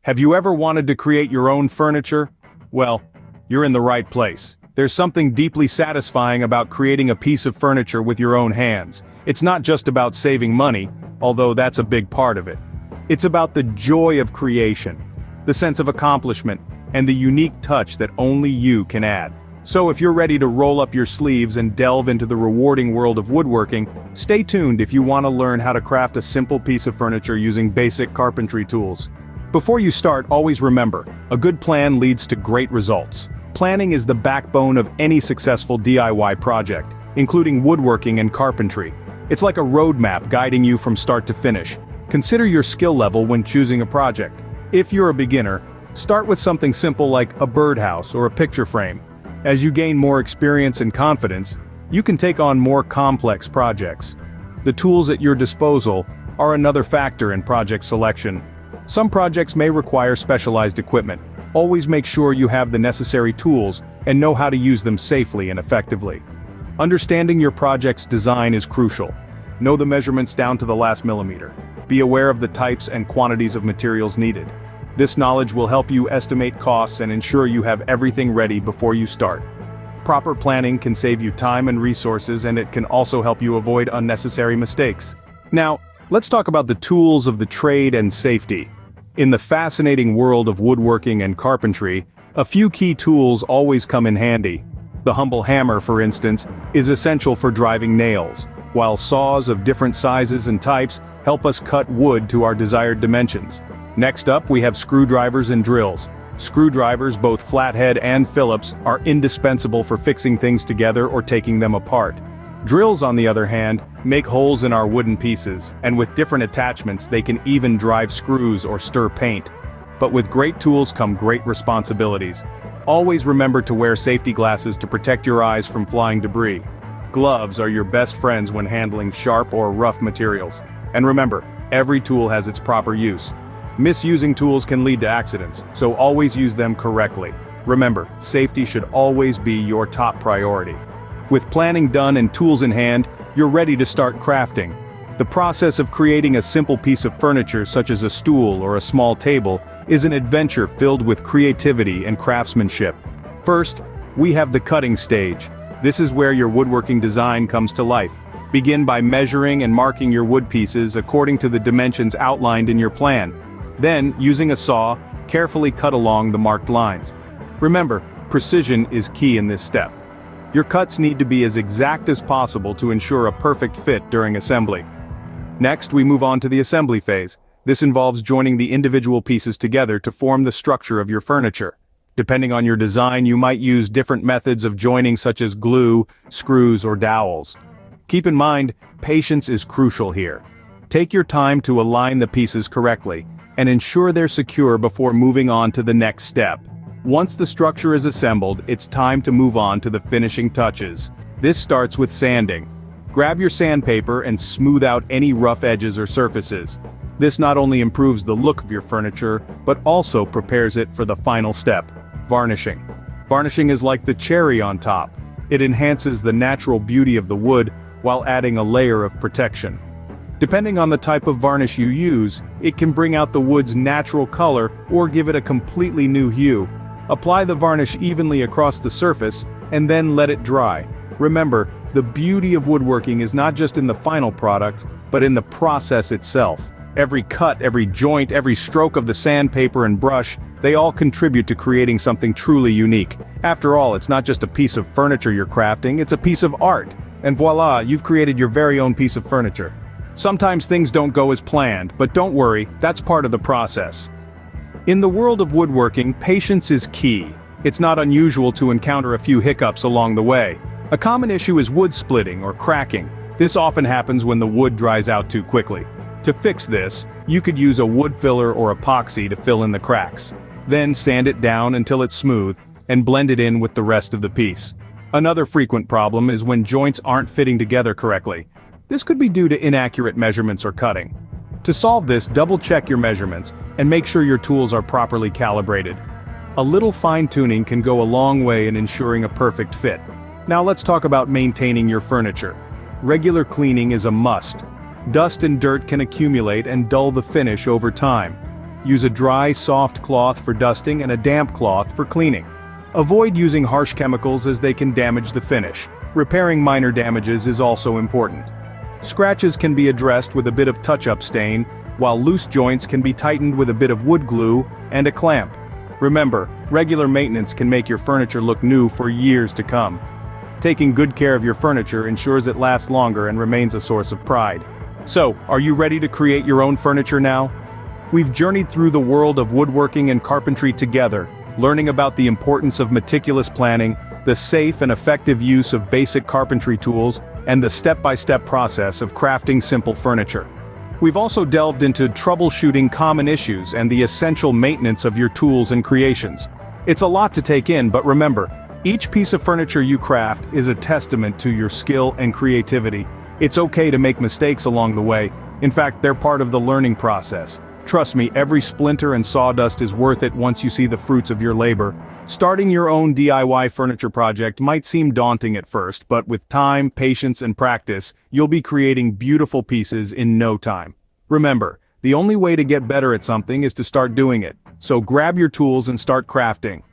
Have you ever wanted to create your own furniture? Well, you're in the right place. There's something deeply satisfying about creating a piece of furniture with your own hands. It's not just about saving money, although that's a big part of it. It's about the joy of creation, the sense of accomplishment, and the unique touch that only you can add. So if you're ready to roll up your sleeves and delve into the rewarding world of woodworking, stay tuned if you want to learn how to craft a simple piece of furniture using basic carpentry tools. Before you start, always remember, a good plan leads to great results. Planning is the backbone of any successful DIY project, including woodworking and carpentry. It's like a roadmap guiding you from start to finish. Consider your skill level when choosing a project. If you're a beginner, start with something simple like a birdhouse or a picture frame. As you gain more experience and confidence, you can take on more complex projects. The tools at your disposal are another factor in project selection. Some projects may require specialized equipment. Always make sure you have the necessary tools and know how to use them safely and effectively. Understanding your project's design is crucial. Know the measurements down to the last millimeter. Be aware of the types and quantities of materials needed. This knowledge will help you estimate costs and ensure you have everything ready before you start. Proper planning can save you time and resources, and it can also help you avoid unnecessary mistakes. Now, let's talk about the tools of the trade and safety. In the fascinating world of woodworking and carpentry, a few key tools always come in handy. The humble hammer, for instance, is essential for driving nails, while saws of different sizes and types help us cut wood to our desired dimensions. Next up, we have screwdrivers and drills. Screwdrivers, both flathead and Phillips, are indispensable for fixing things together or taking them apart. Drills, on the other hand, make holes in our wooden pieces, and with different attachments they can even drive screws or stir paint. But with great tools come great responsibilities. Always remember to wear safety glasses to protect your eyes from flying debris. Gloves are your best friends when handling sharp or rough materials. And remember, every tool has its proper use. Misusing tools can lead to accidents, so always use them correctly. Remember, safety should always be your top priority. With planning done and tools in hand, you're ready to start crafting. The process of creating a simple piece of furniture such as a stool or a small table is an adventure filled with creativity and craftsmanship. First, we have the cutting stage. This is where your woodworking design comes to life. Begin by measuring and marking your wood pieces according to the dimensions outlined in your plan. Then, using a saw, carefully cut along the marked lines. Remember, precision is key in this step. Your cuts need to be as exact as possible to ensure a perfect fit during assembly. Next, we move on to the assembly phase. This involves joining the individual pieces together to form the structure of your furniture. Depending on your design, you might use different methods of joining such as glue, screws, or dowels. Keep in mind, patience is crucial here. Take your time to align the pieces correctly, and ensure they're secure before moving on to the next step. Once the structure is assembled, it's time to move on to the finishing touches. This starts with sanding. Grab your sandpaper and smooth out any rough edges or surfaces. This not only improves the look of your furniture, but also prepares it for the final step, varnishing. Varnishing is like the cherry on top. It enhances the natural beauty of the wood while adding a layer of protection. Depending on the type of varnish you use, it can bring out the wood's natural color or give it a completely new hue. Apply the varnish evenly across the surface, and then let it dry. Remember, the beauty of woodworking is not just in the final product, but in the process itself. Every cut, every joint, every stroke of the sandpaper and brush, they all contribute to creating something truly unique. After all, it's not just a piece of furniture you're crafting, it's a piece of art. And voila, you've created your very own piece of furniture. Sometimes things don't go as planned, but don't worry, that's part of the process. In the world of woodworking, patience is key. It's not unusual to encounter a few hiccups along the way. A common issue is wood splitting or cracking. This often happens when the wood dries out too quickly. To fix this, you could use a wood filler or epoxy to fill in the cracks. Then sand it down until it's smooth, and blend it in with the rest of the piece. Another frequent problem is when joints aren't fitting together correctly. This could be due to inaccurate measurements or cutting. To solve this, double-check your measurements, and make sure your tools are properly calibrated. A little fine-tuning can go a long way in ensuring a perfect fit. Now let's talk about maintaining your furniture. Regular cleaning is a must. Dust and dirt can accumulate and dull the finish over time. Use a dry, soft cloth for dusting and a damp cloth for cleaning. Avoid using harsh chemicals as they can damage the finish. Repairing minor damages is also important. Scratches can be addressed with a bit of touch-up stain, while loose joints can be tightened with a bit of wood glue and a clamp. Remember, regular maintenance can make your furniture look new for years to come. Taking good care of your furniture ensures it lasts longer and remains a source of pride. So, are you ready to create your own furniture now? We've journeyed through the world of woodworking and carpentry together, learning about the importance of meticulous planning, the safe and effective use of basic carpentry tools, and the step-by-step process of crafting simple furniture. We've also delved into troubleshooting common issues and the essential maintenance of your tools and creations. It's a lot to take in, but remember, each piece of furniture you craft is a testament to your skill and creativity. It's okay to make mistakes along the way. In fact, they're part of the learning process. Trust me, every splinter and sawdust is worth it once you see the fruits of your labor. Starting your own DIY furniture project might seem daunting at first, but with time, patience, and practice, you'll be creating beautiful pieces in no time. Remember, the only way to get better at something is to start doing it. So grab your tools and start crafting.